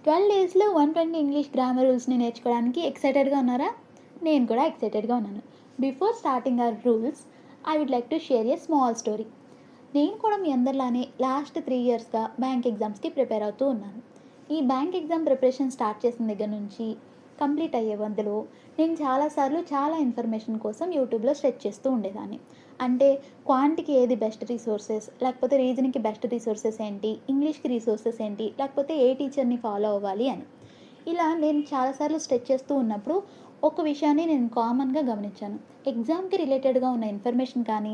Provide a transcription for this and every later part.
12 డేస్లో 120 English grammar రూల్స్ని నేర్చుకోవడానికి ఎక్సైటెడ్గా ఉన్నారా? నేను కూడా ఎక్సైటెడ్గా ఉన్నాను. Before starting our rules, I would like to share a small story. నేను కూడా మీ అందరిలానే లాస్ట్ 3 ఇయర్స్గా బ్యాంక్ ఎగ్జామ్స్కి ప్రిపేర్ అవుతూ ఉన్నాను. ఈ బ్యాంక్ ఎగ్జామ్ ప్రిపరేషన్ స్టార్ట్ చేసిన దగ్గర నుంచి కంప్లీట్ అయ్యే మధ్యలో నేను చాలాసార్లు చాలా ఇన్ఫర్మేషన్ కోసం యూట్యూబ్లో సెర్చ్ చేస్తూ ఉండేదాన్ని. అంటే క్వాంట్కి ఏది బెస్ట్ రిసోర్సెస్, లేకపోతే రీజనింగ్కి బెస్ట్ రిసోర్సెస్ ఏంటి, ఇంగ్లీష్కి రిసోర్సెస్ ఏంటి, లేకపోతే ఏ టీచర్ని ఫాలో అవ్వాలి అని. ఇలా నేను చాలాసార్లు స్ట్రెచ్ చేస్తూ ఉన్నప్పుడు ఒక విషయాన్ని నేను కామన్గా గమనించాను. ఎగ్జామ్కి రిలేటెడ్గా ఉన్న ఇన్ఫర్మేషన్ కానీ,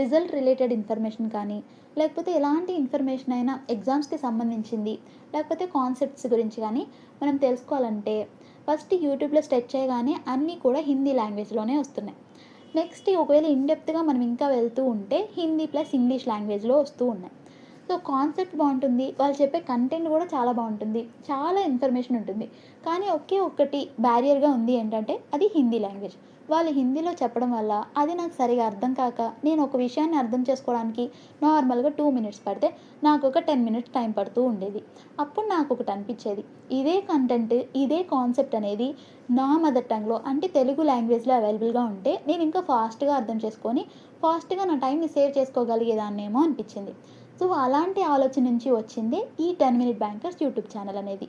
రిజల్ట్ రిలేటెడ్ ఇన్ఫర్మేషన్ కానీ, లేకపోతే ఎలాంటి ఇన్ఫర్మేషన్ అయినా ఎగ్జామ్స్కి సంబంధించింది, లేకపోతే కాన్సెప్ట్స్ గురించి కానీ మనం తెలుసుకోవాలంటే ఫస్ట్ యూట్యూబ్లో సెర్చ్ చేయగానే అన్నీ కూడా హిందీ లాంగ్వేజ్లోనే వస్తున్నాయి. నెక్స్ట్ ఒకవేళ ఇన్‌డెప్త్‌గా మనం ఇంకా వెళ్తూ ఉంటే హిందీ ప్లస్ ఇంగ్లీష్ లాంగ్వేజ్‌లో వస్తూ ఉన్నాయి. సో, కాన్సెప్ట్ బావుంటుంది. వాళ్ళు చెప్పే కంటెంట్ కూడా చాలా బావుంటుంది. చాలా ఇన్ఫర్మేషన్ ఉంటుంది. కానీ ఒకే ఒక్కటి బ్యారియర్‌గా ఉంది ఏంటంటే అది హిందీ లాంగ్వేజ్. వాళ్ళు హిందీలో చెప్పడం వల్ల అది నాకు సరిగా అర్థం కాక నేను ఒక విషయాన్ని అర్థం చేసుకోవడానికి నార్మల్‌గా 2 మినిట్స్ పడితే నాకొక 10 మినిట్స్ టైం పడుతూ ఉండేది. అప్పుడు నాకొకటి అనిపిచ్చేది. ఇదే కంటెంట్, ఇదే కాన్సెప్ట్ అనేది నా మదర్ టంగ్‌లో అంటే తెలుగు లాంగ్వేజ్‌లో అవైలబుల్‌గా ఉంటే నేను ఇంకా ఫాస్ట్‌గా అర్థం చేసుకొని, ఫాస్ట్‌గా నా టైంని సేవ్ చేసుకోగలిగేదాన్నేమో అనిపిచ్చింది. సో, అలాంటి ఆలోచన నుంచి వచ్చిందే ఈ 10 మినిట్ బ్యాంకర్స్ యూట్యూబ్ ఛానల్ అనేది.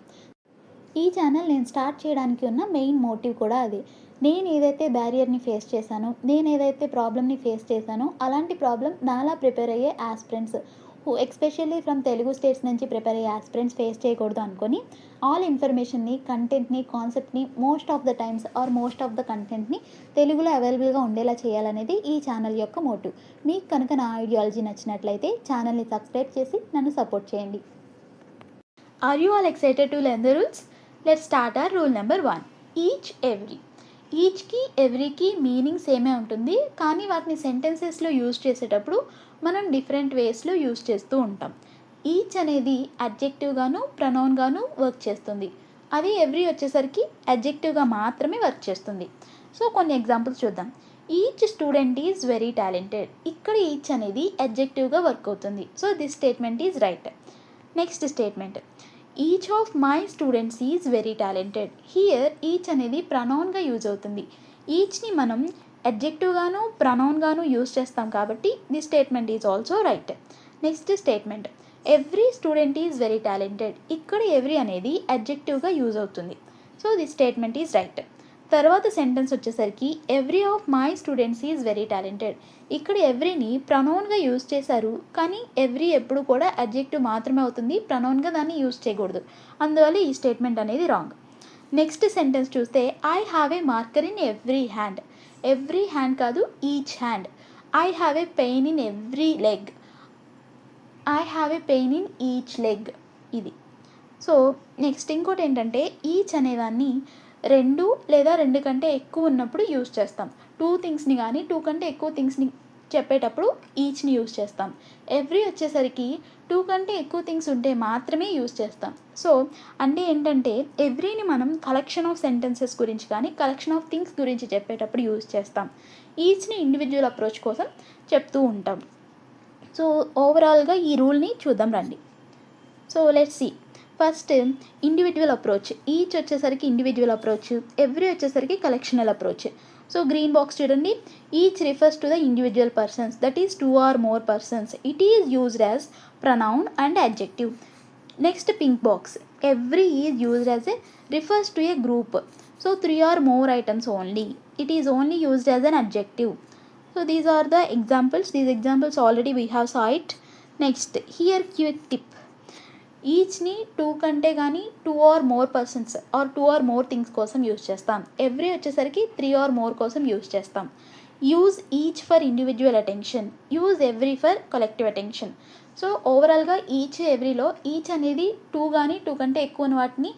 ఈ ఛానల్ నేను స్టార్ట్ చేయడానికి ఉన్న మెయిన్ మోటివ్ కూడా అదే. నేను ఏదైతే బ్యారియర్‌ని ఫేస్ చేశానో, నేను ఏదైతే ప్రాబ్లమ్‌ని ఫేస్ చేశానో, అలాంటి ప్రాబ్లమ్ నాలా ప్రిపేర్ అయ్యే aspirants especially from Telugu states నుంచి ప్రిపేర్ అయ్యే యాస్పిరెంట్స్ ఫేస్ చేయకూడదు అనుకోని, ఆల్ ఇన్ఫర్మేషన్‌ని, కంటెంట్‌ని, కాన్సెప్ట్‌ని most of the times or most of the కంటెంట్‌ని తెలుగులో అవైలబుల్‌గా ఉండేలా చేయాలనేది ఈ ఛానల్ యొక్క మోటివ్. మీకు కనుక నా ఐడియాలజీ నచ్చినట్లయితే ఛానల్‌ని సబ్స్క్రైబ్ చేసి నన్ను సపోర్ట్ చేయండి. Are you all excited to learn the rules? Let's start our rule number 1. Each, every. ఈచ్‌కి, ఎవ్రీకి మీనింగ్ సేమే ఉంటుంది. కానీ వాటిని సెంటెన్సెస్‌లో యూజ్ చేసేటప్పుడు మనం డిఫరెంట్ వేస్‌లో యూజ్ చేస్తూ ఉంటాం. ఈచ్ అనేది అడ్జెక్టివ్‌గాను, ప్రొనౌన్‌గాను వర్క్ చేస్తుంది. అది ఎవ్రీ వచ్చేసరికి అడ్జెక్టివ్‌గా మాత్రమే వర్క్ చేస్తుంది. సో, కొన్ని ఎగ్జాంపుల్స్ చూద్దాం. Each student is very talented. ఇక్కడ ఈచ్ అనేది అడ్జెక్టివ్‌గా వర్క్ అవుతుంది. So, this statement is right. Next statement. Each of my students is very talented. Here each అనేది ప్రొనౌన్గా యూజ్ అవుతుంది. ఈచ్ని మనం అడ్జెక్టివ్గాను ప్రొనౌన్గాను యూజ్ చేస్తాం కాబట్టి the statement is also right. Next statement. Every student is very talented. ఇక్కడ every అనేది అడ్జెక్టివ్గా use అవుతుంది. So the statement is right. తర్వాత sentence వచ్చేసరికి every of my students is very talented. ఇక్కడ ఎవ్రీని ప్రొనౌన్గా యూజ్ చేశారు, కానీ ఎవ్రీ ఎప్పుడు కూడా అడ్జెక్టివ్ మాత్రమే అవుతుంది, ప్రొనౌన్గా దాన్ని యూజ్ చేయకూడదు. అందువల్ల ఈ స్టేట్మెంట్ అనేది రాంగ్. నెక్స్ట్ సెంటెన్స్ చూస్తే I have a marker in every hand. Every hand కాదు, each hand. I have a pain in every leg. I have a pain in each leg. ఇది. సో నెక్స్ట్ ఇంకోటి ఏంటంటే each అనేదాన్ని 2 లేదా 2 కంటే ఎక్కువ ఉన్నప్పుడు యూజ్ చేస్తాం. 2 థింగ్స్ని కానీ 2 కంటే ఎక్కువ థింగ్స్ని చెప్పేటప్పుడు ఈచ్ని యూజ్ చేస్తాం. ఎవ్రీ వచ్చేసరికి 2 కంటే ఎక్కువ థింగ్స్ ఉంటే మాత్రమే యూజ్ చేస్తాం. సో అంటే ఏంటంటే ఎవ్రీని మనం కలెక్షన్ ఆఫ్ సెంటెన్సెస్ గురించి కానీ కలెక్షన్ ఆఫ్ థింగ్స్ గురించి చెప్పేటప్పుడు యూజ్ చేస్తాం. ఈచ్ని ఇండివిజువల్ అప్రోచ్ కోసం చెప్తూ ఉంటాం. సో ఓవరాల్గా ఈ రూల్ని చూద్దాం రండి. So let's see. First individual approach. Each వచ్చేసరికి ఇండివిజువల్ అప్రోచ్, ఎవ్రీ వచ్చేసరికి collective approach. So green box చూడండి. Each refers to the individual persons, that is 2 or more persons. It is used as pronoun and adjective. Next pink box. Every is used as a refers to a group. So 3 or more items only. It is only used as an adjective. So these are the examples. These examples already we have saw it. Next here quick tip. ఈచ్ని 2 కంటే కానీ 2 or more persons or 2 or more things కోసం use చేస్తాం. Every వచ్చేసరికి 3 or more కోసం use చేస్తాం. Use each for individual attention, use every for collective attention. So ఓవరాల్గా each ఎవ్రీలో ఈచ్ అనేది 2 కానీ 2 కంటే ఎక్కువ ఉన్న వాటిని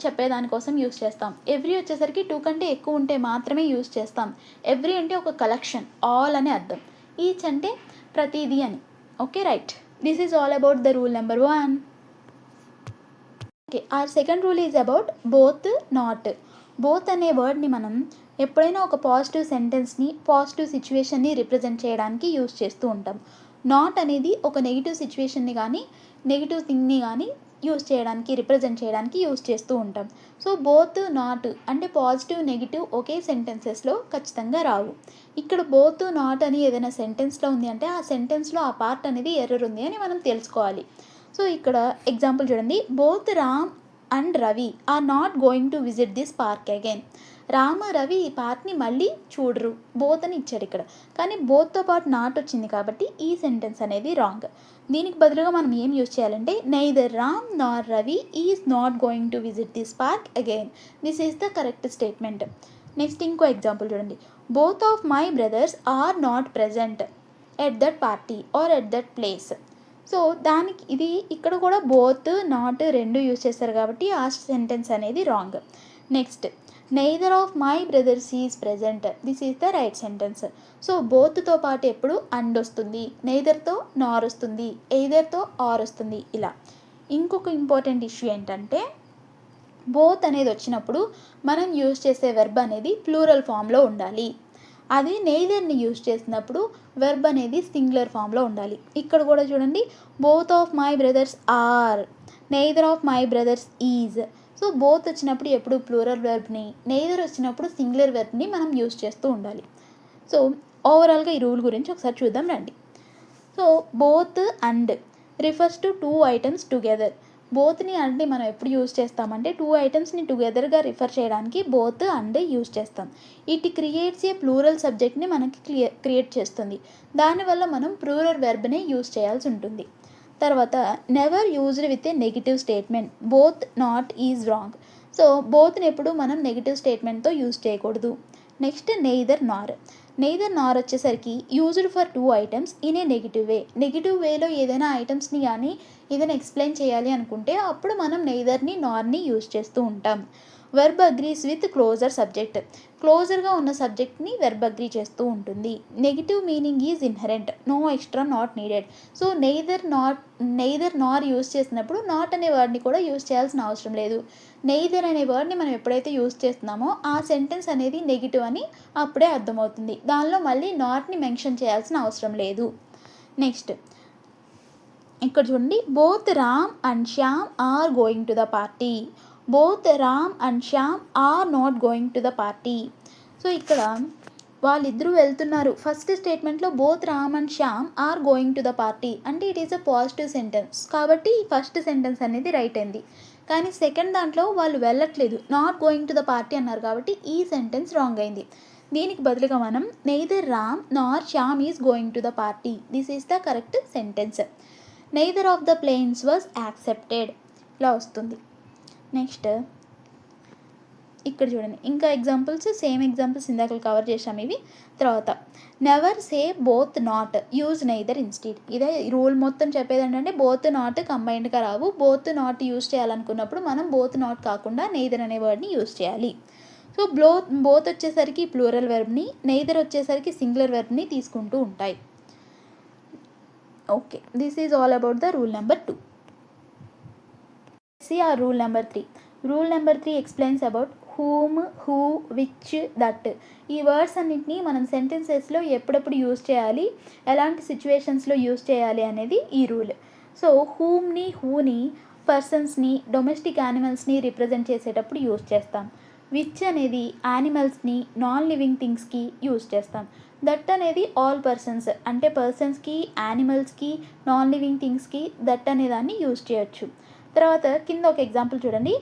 చెప్పేదానికోసం యూజ్ చేస్తాం. ఎవ్రీ వచ్చేసరికి 2 కంటే ఎక్కువ ఉంటే మాత్రమే యూజ్ చేస్తాం. ఎవ్రీ అంటే ఒక కలెక్షన్, ఆల్ అని అర్థం. ఈచ్ అంటే ప్రతిదీ అని. Okay right. This is all about the rule number 1. Okay, our second rule is about both, not. Both అనే వర్డ్ని మనం ఎప్పుడైనా ఒక పాజిటివ్ సెంటెన్స్ని, పాజిటివ్ సిచ్యువేషన్ని రిప్రజెంట్ చేయడానికి యూజ్ చేస్తూ ఉంటాం. నాట్ అనేది ఒక నెగిటివ్ సిచ్యువేషన్ని కానీ నెగిటివ్ థింగ్ని కానీ యూస్ చేయడానికి, రిప్రజెంట్ చేయడానికి యూస్ చేస్తూ ఉంటాం. సో బోత్, నాట్ అంటే పాజిటివ్, నెగిటివ్ ఒకే సెంటెన్సెస్లో ఖచ్చితంగా రావు. ఇక్కడ బోత్, నాట్ అని ఏదైనా సెంటెన్స్లో ఉంది అంటే ఆ సెంటెన్స్లో ఆ పార్ట్ అనేది ఎర్రర్ ఉంది అని మనం తెలుసుకోవాలి. సో ఇక్కడ ఎగ్జాంపుల్ చూడండి, both Ram and Ravi are not going to visit this park again. Rama, Ravi ఈ పార్క్ని మళ్ళీ చూడరు, బోత్ అని ఇచ్చాడు ఇక్కడ. కానీ బోత్తో పాటు నాట్ వచ్చింది కాబట్టి ఈ సెంటెన్స్ అనేది రాంగ్. దీనికి బదులుగా మనం ఏం యూజ్ చేయాలంటే neither Ram nor Ravi is not going to visit this park again. This is the correct statement. Next ఇంకో ఎగ్జాంపుల్ చూడండి, both of my brothers are not present at that party or at that place. So దానికి ఇది ఇక్కడ కూడా both, not రెండు use చేస్తారు కాబట్టి ఆ సెంటెన్స్ అనేది wrong. Next, neither of my brothers is present, this is the right sentence. So బోత్తో పాటు ఎప్పుడు అండ్ వస్తుంది, నెయిదర్తో నార్ వస్తుంది, ఎయిదర్తో ఆర్ వస్తుంది ఇలా. ఇంకొక ఇంపార్టెంట్ ఇష్యూ ఏంటంటే బోత్ అనేది వచ్చినప్పుడు మనం యూజ్ చేసే వెర్బ్ అనేది ప్లూరల్ ఫామ్లో ఉండాలి. అది నెయిదర్ని యూజ్ చేసినప్పుడు వెర్బ్ అనేది సింగులర్ ఫామ్లో ఉండాలి. ఇక్కడ కూడా చూడండి, both of my brothers are, neither of my brothers is. So both వచ్చినప్పుడు ఎప్పుడు ప్లూరల్ వెర్బ్ని, నెయిదర్ వచ్చినప్పుడు సింగులర్ వెర్బ్ని మనం యూజ్ చేస్తూ ఉండాలి. సో ఓవరాల్గా ఈ రూల్ గురించి ఒకసారి చూద్దాం రండి. So both and refers to two items together. బోత్ని అంటే మనం ఎప్పుడు యూజ్ చేస్తామంటే టూ ఐటమ్స్ని టుగెదర్గా రిఫర్ చేయడానికి బోత్ అండ్ యూజ్ చేస్తాం. ఇట్ క్రియేట్స్ ఏ ప్లూరల్ సబ్జెక్ట్ని మనకి క్రియేట్ చేస్తుంది. దానివల్ల మనం ప్లూరల్ వెర్బ్ని యూజ్ చేయాల్సి ఉంటుంది. తర్వాత never used with a negative statement, both, not is wrong. So బోత్ని ఎప్పుడు మనం నెగిటివ్ స్టేట్మెంట్తో యూజ్ చేయకూడదు. Next neither nor. Neither nor వచ్చేసరికి used for two items in a negative way. Negative వేలో ఏదైనా ఐటమ్స్ని కానీ ఏదైనా ఎక్స్ప్లెయిన్ చేయాలి అనుకుంటే అప్పుడు మనం నెయిదర్ని, నార్ని యూజ్ చేస్తూ ఉంటాం. Verb agrees with closer subject. క్లోజర్గా ఉన్న సబ్జెక్ట్ని వెర్బ్ అగ్రీ చేస్తూ ఉంటుంది. Negative meaning is inherent, no extra not needed. So neither nor use చేసినప్పుడు నాట్ అనే వర్డ్ని కూడా యూజ్ చేయాల్సిన అవసరం లేదు. నెయిదర్ అనే వర్డ్ని మనం ఎప్పుడైతే యూజ్ చేస్తున్నామో ఆ సెంటెన్స్ అనేది నెగిటివ్ అని అప్పుడే అర్థమవుతుంది. దానిలో మళ్ళీ నాట్ని మెన్షన్ చేయాల్సిన అవసరం లేదు. నెక్స్ట్ ఇక్కడ చూడండి, both Ram and Shyam are going to the party. Both Ram and Shyam are not going to the party. So ఇక్కడ వాళ్ళిద్దరూ వెళ్తున్నారు. ఫస్ట్ స్టేట్మెంట్లో both Ram and Shyam are going to the party అంటే it is a positive sentence కాబట్టి ఫస్ట్ సెంటెన్స్ అనేది right అయింది. కానీ second దాంట్లో వాళ్ళు వెళ్ళట్లేదు, not going to the party అన్నారు కాబట్టి ఈ సెంటెన్స్ రాంగ్ అయింది. దీనికి బదులుగా మనం neither Ram nor Shyam is going to the party, this is the correct sentence. Neither of the planes was accepted ఇలా వస్తుంది. నెక్స్ట్ ఇక్కడ చూడండి, ఇంకా ఎగ్జాంపుల్స్ సేమ్ ఎగ్జాంపుల్స్ ఇందాక కవర్ చేసాము ఇవి. తర్వాత never say both not, use neither instead. ఇదే రూల్ మొత్తం చెప్పేది ఏంటంటే బోత్ నాట్ కంబైన్డ్గా రావు. బోత్ నాట్ యూజ్ చేయాలనుకున్నప్పుడు మనం బోత్ నాట్ కాకుండా నెయిదర్ అనే వర్డ్ని యూజ్ చేయాలి. సో బోత్ వచ్చేసరికి ప్లూరల్ వెర్బ్ని, నెయిదర్ వచ్చేసరికి సింగులర్ వెర్బ్ని తీసుకుంటూ ఉంటాయి. Okay, this is all about the rule number 2. See our rule number 3. Rule number 3 explains about whom, who, which, that. ఈ వర్డ్స్ అన్నింటినీ మనం సెంటెన్సెస్లో ఎప్పుడప్పుడు యూజ్ చేయాలి, ఎలాంటి సిచ్యువేషన్స్లో యూజ్ చేయాలి అనేది ఈ రూల్. సో హూమ్ని, హూని పర్సన్స్ని, డొమెస్టిక్ యానిమల్స్ని రిప్రజెంట్ చేసేటప్పుడు యూజ్ చేస్తాం. విచ్ అనేది యానిమల్స్ని, నాన్ లివింగ్ థింగ్స్కి యూజ్ చేస్తాం. దట్ అనేది ఆల్ పర్సన్స్ అంటే పర్సన్స్కి, యానిమల్స్కి, నాన్ లివింగ్ థింగ్స్కి దట్ అనే దాన్ని యూజ్ చేయొచ్చు. తర్వాత కింద ఒక ఎగ్జాంపుల్ చూడండి,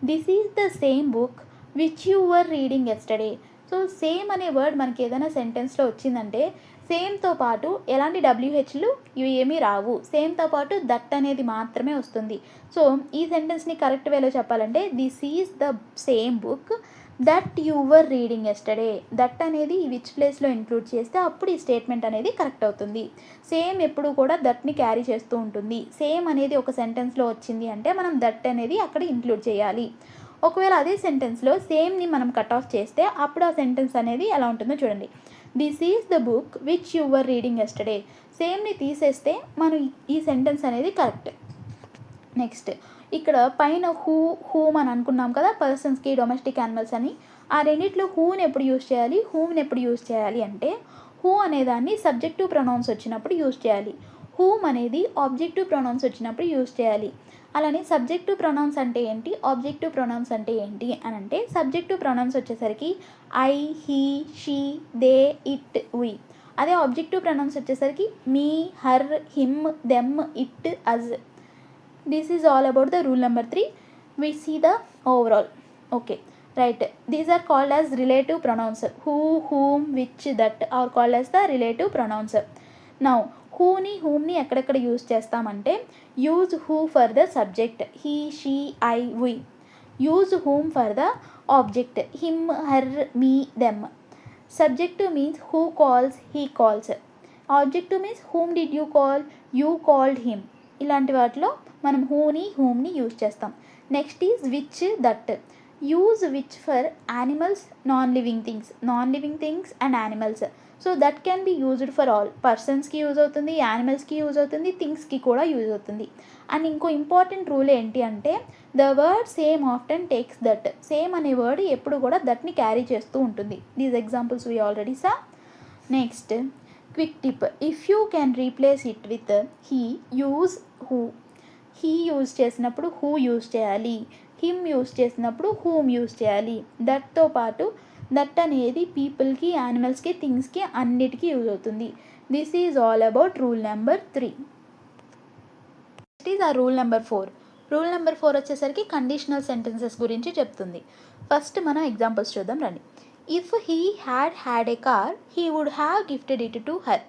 this is the same book which you were reading yesterday. So same అనే వర్డ్ మనకి ఏదైనా సెంటెన్స్లో వచ్చిందంటే సేమ్తో పాటు ఎలాంటి డబ్ల్యూహెచ్లు ఇవి ఏమీ రావు, సేమ్తో పాటు దట్ అనేది మాత్రమే వస్తుంది. సో ఈ సెంటెన్స్ని కరెక్ట్ వేలో చెప్పాలంటే this is the same book that you were reading yesterday. That అనేది విచ్ ప్లేస్లో ఇంక్లూడ్ చేస్తే అప్పుడు ఈ స్టేట్మెంట్ అనేది కరెక్ట్ అవుతుంది. సేమ్ ఎప్పుడు కూడా దట్ని క్యారీ చేస్తూ ఉంటుంది. సేమ్ అనేది ఒక సెంటెన్స్లో వచ్చింది అంటే మనం దట్ అనేది అక్కడ ఇంక్లూడ్ చేయాలి. ఒకవేళ అదే సెంటెన్స్లో సేమ్ని మనం కట్ ఆఫ్ చేస్తే అప్పుడు ఆ సెంటెన్స్ అనేది ఎలా ఉంటుందో చూడండి. This is the book which you were reading yesterday. సేమ్ని తీసేస్తే మనం ఈ సెంటెన్స్ అనేది కరెక్ట్. నెక్స్ట్ ఇక్కడ పైన హూమ్ అని అనుకున్నాం కదా, పర్సన్స్కి, డొమెస్టిక్ యానిమల్స్ అని. ఆ రెండిట్లో హూని ఎప్పుడు యూజ్ చేయాలి, హూమ్ని ఎప్పుడు యూజ్ చేయాలి అంటే హూ అనేదాన్ని సబ్జెక్టివ్ ప్రొనౌన్స్ వచ్చినప్పుడు యూజ్ చేయాలి. హూమ్ అనేది ఆబ్జెక్టివ్ ప్రొనౌన్స్ వచ్చినప్పుడు యూజ్ చేయాలి. అలానే సబ్జెక్టివ్ ప్రొనౌన్స్ అంటే ఏంటి, ఆబ్జెక్టివ్ ప్రొనౌన్స్ అంటే ఏంటి అని అంటే, సబ్జెక్టివ్ ప్రొనౌన్స్ వచ్చేసరికి I, he, she, they, it, we. అదే ఆబ్జెక్టివ్ ప్రొనౌన్స్ వచ్చేసరికి me, her, him, them, it, us. This is all about the rule number 3. We see the overall. Okay, right. These are called as relative pronouns. Who, whom, which, that are called as the relative pronouns. Now హూమ్ని ఎక్కడెక్కడ use చేస్తామంటే, use who for the subject, he, she, I, we. Use whom for the object, him, her, me, them. Subjective means who calls, he calls. Objective means whom did you call, you called him. ఇలాంటి వాటిలో మనం హూమ్ని use చేస్తాం. Next is which, that. Use which for animals, non living things and animals. So that can be used for all. పర్సన్స్కి use అవుతుంది, యానిమల్స్కి use అవుతుంది, థింగ్స్కి కూడా యూజ్ అవుతుంది. అండ్ ఇంకో ఇంపార్టెంట్ రూల్ ఏంటి అంటే, the word same often takes that. Same అనే వర్డ్ ఎప్పుడు కూడా దట్ని క్యారీ చేస్తూ ఉంటుంది. These examples we already saw. Next quick tip, if you can replace it with he, use who. He use చేసినప్పుడు who use చేయాలి, him use చేసినప్పుడు whom use చేయాలి. దట్తో పాటు దట్ అనేది పీపుల్కి, యానిమల్స్కి, థింగ్స్కి అన్నిటికీ యూజ్ అవుతుంది. This is all about rule number 3. Next is ఆ రూల్ నెంబర్ 4. రూల్ నెంబర్ 4 వచ్చేసరికి కండిషనల్ సెంటెన్సెస్ గురించి చెప్తుంది. ఫస్ట్ మనం ఎగ్జాంపుల్స్ చూద్దాం రండి. If he had a car, he would have gifted it to her.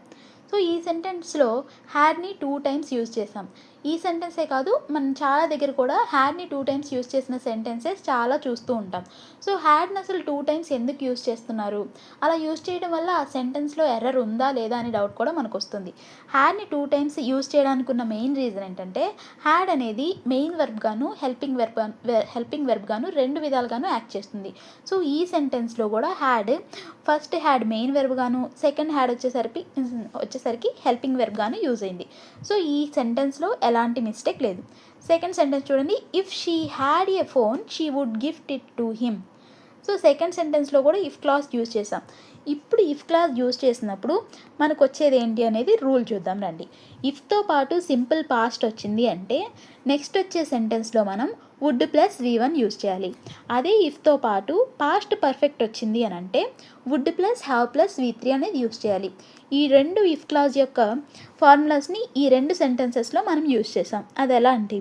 So ఈ సెంటెన్స్లో హ్యాడ్ని 2 టైమ్స్ యూజ్ చేసాం. ఈ సెంటెన్సే కాదు, మనం చాలా దగ్గర కూడా హ్యాడ్ని 2 టైమ్స్ యూజ్ చేసిన సెంటెన్సెస్ చాలా చూస్తూ ఉంటాం. సో హ్యాడ్ని అసలు 2 టైమ్స్ ఎందుకు యూజ్ చేస్తున్నారు, అలా యూజ్ చేయడం వల్ల ఆ సెంటెన్స్లో ఎర్రర్ ఉందా లేదా అని డౌట్ కూడా మనకు వస్తుంది. హ్యాడ్ని 2 టైమ్స్ యూజ్ చేయడానికి ఉన్న మెయిన్ రీజన్ ఏంటంటే, హ్యాడ్ అనేది మెయిన్ వెర్బ్ గాను హెల్పింగ్ వెర్బ్ గాను 2 విధాలుగాను యాక్ట్ చేస్తుంది. సో ఈ సెంటెన్స్లో కూడా ఫస్ట్ హ్యాడ్ మెయిన్ వెర్బ్ గాను, సెకండ్ హ్యాడ్ వచ్చేసరికి హెల్పింగ్ వెర్బ్ గాను యూజ్ అయింది. సో ఈ సెంటెన్స్లో ఎలాంటి మిస్టేక్ లేదు. సెకండ్ సెంటెన్స్ చూడండి, if she had a phone, she would gift it to him. So second సెంటెన్స్లో కూడా ఇఫ్ క్లాజ్ యూజ్ చేసాం. ఇప్పుడు ఇఫ్ క్లాజ్ యూజ్ చేసినప్పుడు మనకు వచ్చేది ఏంటి అనేది రూల్ చూద్దాం రండి. ఇఫ్తో పాటు సింపుల్ పాస్ట్ వచ్చింది అంటే, నెక్స్ట్ వచ్చే సెంటెన్స్లో మనం వుడ్ ప్లస్ V1 యూజ్ చేయాలి. అదే ఇఫ్తో పాటు పాస్ట్ పర్ఫెక్ట్ వచ్చింది అని అంటే, would plus have plus V3 అనేది యూజ్ చేయాలి. ఈ 2 ఇఫ్ క్లాజ్ యొక్క ఫార్ములాస్ని ఈ 2 సెంటెన్సెస్లో మనం యూజ్ చేసాం. అది ఎలా అంటే,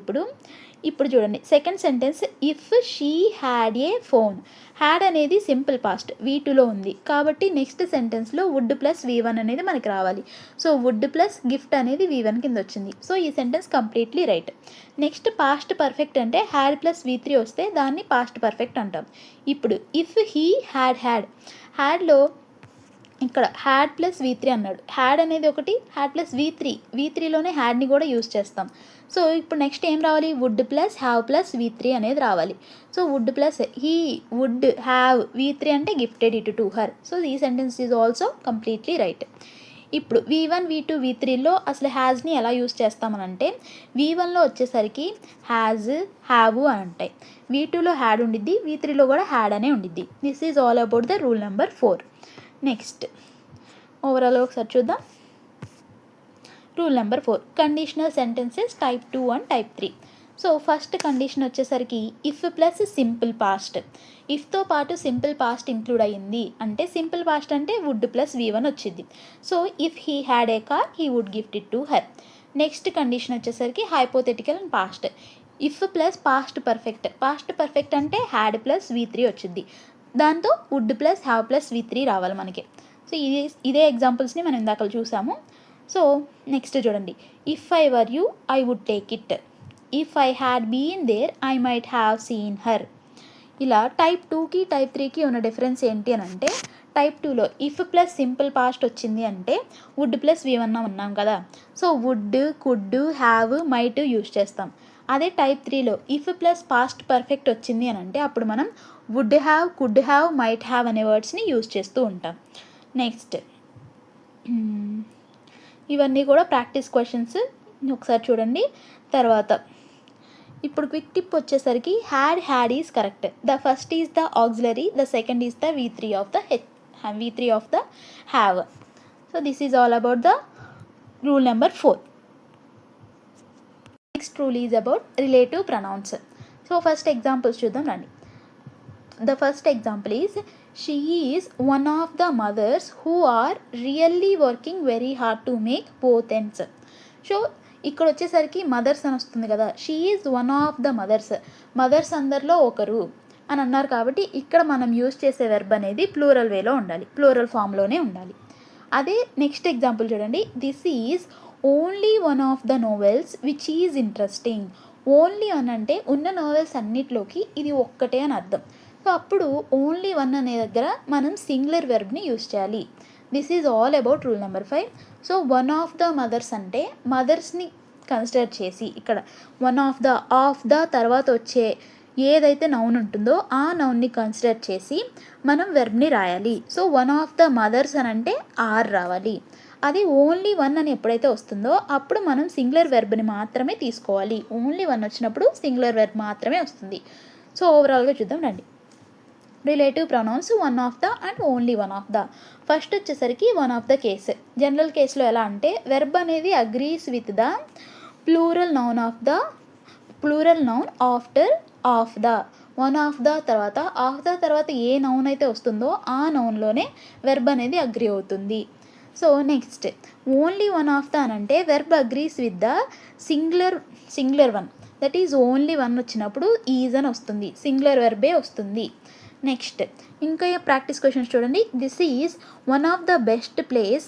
ఇప్పుడు చూడండి second sentence, if she had a phone. Had అనేది సింపుల్ పాస్ట్ V2లో ఉంది కాబట్టి నెక్స్ట్ సెంటెన్స్లో వుడ్ ప్లస్ V1 అనేది మనకి రావాలి. సో వుడ్ ప్లస్ గిఫ్ట్ అనేది V1 కింద వచ్చింది. సో ఈ sentence completely right. Next past perfect అంటే హ్యాడ్ ప్లస్ V3 వస్తే దాన్ని పాస్ట్ పర్ఫెక్ట్ అంటాం. ఇప్పుడు ఇఫ్ హీ హ్యాడ్లో ఇక్కడ హ్యాడ్ ప్లస్ V3 అన్నాడు. హ్యాడ్ అనేది ఒకటి, హ్యాడ్ ప్లస్ V3లోనే హ్యాడ్ని కూడా యూజ్ చేస్తాం. సో ఇప్పుడు నెక్స్ట్ ఏం రావాలి, would plus have plus V3 అనేది రావాలి. So would plus he would have V3 అంటే gifted it to her. So ఈ sentence is also completely right. ఇప్పుడు V1, V2, V3లో అసలు హ్యాజ్ని ఎలా యూజ్ చేస్తామనంటే, V1లో వచ్చేసరికి హ్యాజ్, హ్యావ్ అని ఉంటాయి. V2లో హ్యాడ్ ఉండిద్ది, V3లో కూడా హ్యాడ్ అనే ఉండిద్ది. This is all about the rule number 4. Next ఓవరాల్గా ఒకసారి చూద్దాం. Rule number 4, conditional sentences type 2 and type 3. So first condition వచ్చేసరికి ఇఫ్ ప్లస్ సింపుల్ పాస్ట్. ఇఫ్తో పాటు సింపుల్ పాస్ట్ ఇంక్లూడ్ అయ్యింది అంటే, సింపుల్ పాస్ట్ అంటే వుడ్ ప్లస్ V1 వచ్చింది. So if he had a car, he would gift it to her. Next condition వచ్చేసరికి hypothetical and past. If plus past perfect అంటే had plus V3 వచ్చింది. దాంతో would plus have plus V3 రావాలి మనకి. So ఇదే ఎగ్జాంపుల్స్ని మనం ఇందాక చూసాము. సో నెక్స్ట్ చూడండి, if I were you, I would take it. If I had been there, I might have seen her. ఇలా టైప్ 2కి టైప్ 3కి ఉన్న డిఫరెన్స్ ఏంటి అని అంటే, టైప్ 2లో ఇఫ్ ప్లస్ సింపుల్ పాస్ట్ వచ్చింది అంటే వుడ్ ప్లస్ V1 ఉన్నాం కదా. So would, could, have, might use చేస్తాం. అదే టైప్ 3లో ఇఫ్ ప్లస్ పాస్ట్ పర్ఫెక్ట్ వచ్చింది అని అంటే, అప్పుడు మనం would have, could have, might have అనే వర్డ్స్ని యూజ్ చేస్తూ ఉంటాం. నెక్స్ట్ ఇవన్నీ కూడా ప్రాక్టీస్ క్వశ్చన్స్, ఒకసారి చూడండి. తర్వాత ఇప్పుడు క్విక్ టిప్ వచ్చేసరికి had is correct. The first is the auxiliary, the second is the V3 of the have. So this is all about the rule number 4. Next rule is about relative pronouns. So first examples చూద్దాం రండి. The first example is, she is one of the mothers who are really working very hard to make both ends. So ఇక్కడ వచ్చేసరికి mothers అని వస్తుంది కదా, she is one of the mothers అందరిలో ఒకరు అని అన్నారు కాబట్టి ఇక్కడ మనం యూజ్ చేసే వెర్బ్ అనేది ప్లూరల్ వేలో ఉండాలి, ప్లూరల్ ఫామ్లోనే ఉండాలి. అదే నెక్స్ట్ ఎగ్జాంపుల్ చూడండి. This is only one of the novels which is interesting. Only one అంటే ఉన్న నోవెల్స్ అన్నిట్లోకి ఇది ఒక్కటే అని అర్థం. సో అప్పుడు ఓన్లీ వన్ అనే దగ్గర మనం సింగులర్ వెర్బ్ని యూజ్ చేయాలి. This is all about rule number 5. So one of the mothers అంటే మదర్స్ని కన్సిడర్ చేసి ఇక్కడ వన్ ఆఫ్ ద తర్వాత వచ్చే ఏదైతే నౌన్ ఉంటుందో ఆ నౌన్ని కన్సిడర్ చేసి మనం వెర్బ్ని రాయాలి. So one of the mothers అని అంటే ఆర్ రావాలి. అది ఓన్లీ వన్ అని ఎప్పుడైతే వస్తుందో అప్పుడు మనం సింగులర్ వెర్బ్ని మాత్రమే తీసుకోవాలి. ఓన్లీ వన్ వచ్చినప్పుడు సింగులర్ వెర్బ్ మాత్రమే వస్తుంది. సో ఓవరాల్గా చూద్దాం రండి. Relative pronouns one of the and only one of the. First వచ్చేసరికి one of the case. General కేసులో ఎలా అంటే వెర్బ్ అనేది agrees with the plural noun after of the. One of the తర్వాత ఏ నౌన్ అయితే వస్తుందో ఆ నౌన్లోనే వెర్బ్ అనేది అగ్రీ అవుతుంది. So next only one of the అని అంటే verb agrees with the singular one, that is only one వచ్చినప్పుడు ఈజ్ అని వస్తుంది, సింగులర్ వెర్బే వస్తుంది. నెక్స్ట్ ఇంకా ప్రాక్టీస్ క్వశ్చన్స్ చూడండి. This is one of the best place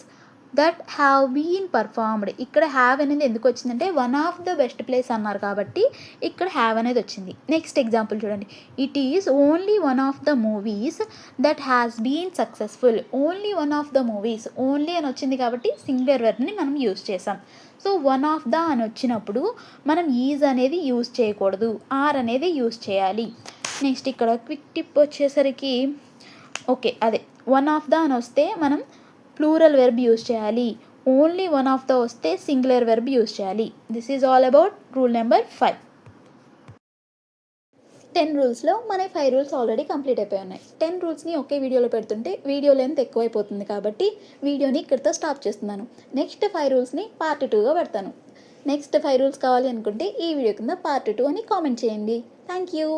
that have been performed. ఇక్కడ హ్యావ్ అనేది ఎందుకు వచ్చిందంటే one of the best place అన్నారు కాబట్టి ఇక్కడ హ్యావ్ అనేది వచ్చింది. నెక్స్ట్ ఎగ్జాంపుల్ చూడండి. It is only one of the movies that has been successful. Only one of the movies, only అని వచ్చింది కాబట్టి సింగులర్ వెర్బ్ని మనం యూజ్ చేసాం. సో వన్ ఆఫ్ ద అని వచ్చినప్పుడు మనం ఈజ్ అనేది యూజ్ చేయకూడదు, ఆర్ అనేది యూజ్ చేయాలి. నెక్స్ట్ ఇక్కడ క్విక్ టిప్ వచ్చేసరికి అదే వన్ ఆఫ్ ద అని వస్తే మనం ప్లూరల్ వెర్బ్ యూజ్ చేయాలి, ఓన్లీ వన్ ఆఫ్ ద వస్తే సింగులర్ వెర్బ్ యూజ్ చేయాలి. This is all about rule number 5. 10 రూల్స్లో మన 5 రూల్స్ ఆల్రెడీ కంప్లీట్ అయిపోయి ఉన్నాయి. 10 రూల్స్ని ఒకే వీడియోలో పెడుతుంటే వీడియో లెంత్ ఎక్కువైపోతుంది కాబట్టి వీడియోని ఇక్కడితో స్టాప్ చేస్తున్నాను. నెక్స్ట్ 5 రూల్స్ని పార్ట్ 2గా పెడతాను. నెక్స్ట్ 5 రూల్స్ కావాలి అనుకుంటే ఈ వీడియో కింద పార్ట్ 2 అని కామెంట్ చేయండి. Thank you.